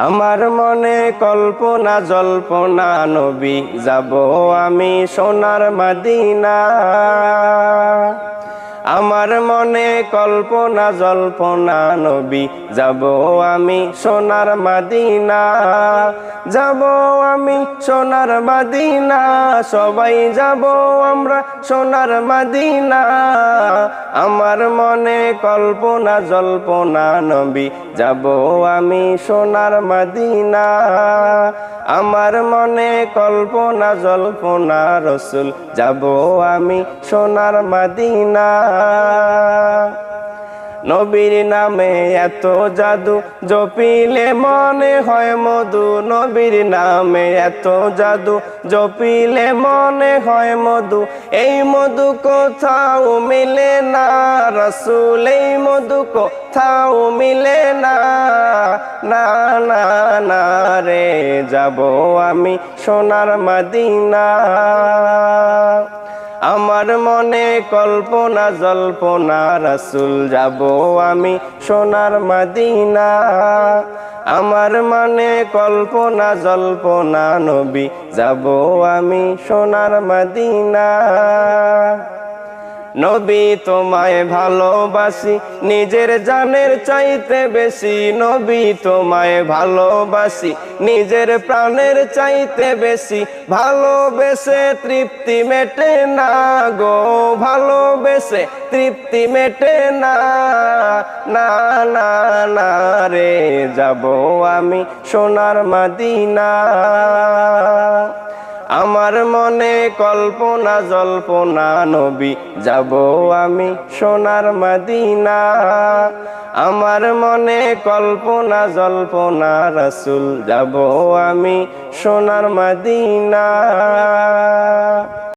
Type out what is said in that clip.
আমার মনে কল্পনা জল্পনা নবী যাব আমি সোনার মদিনা। আমার মনে কল্পনা জল্পনা নবী যাব আমি সোনার মদিনা। যাব আমি সোনার মদিনা, সবাই যাব আমরা সোনার মদিনা। আমার মনে কল্পনা জল্পনা নবী যাব আমি সোনার মদিনা। আমার মনে কল্পনা জল্পনা রসুল যাব আমি সোনার মদিনা। নবীর নামে এত জাদু জপিলে মনে হয় মধু। নবীর নামে এত জাদু জপিলে মনে হয় মধু। এই মধু কোথাও মিলে না রাসূল, এই মধু কোথাও মিলে না। না না না রে, যাব আমি সোনার মদিনা। আমার মনে কল্পনা জল্পনা রাসূল যাব আমি সোনার মদিনা। আমার মনে কল্পনা জল্পনা নবী যাব আমি সোনার মদিনা। নবী তোমায় ভালোবাসি নিজের জানের চাইতে বেশি। নবী তোমায় ভালোবাসি নিজের প্রাণের চাইতে বেশি। ভালোবেসে তৃপ্তি মেটে না গো, ভালোবেসে তৃপ্তি মেটে না। না না না রে, যাব আমি সোনার মদিনা। আমার মনে কল্পনা জল্পনা নবী যাব আমি সোনার মদিনা। আমার মনে কল্পনা জল্পনা রাসূল যাব আমি সোনার মদিনা।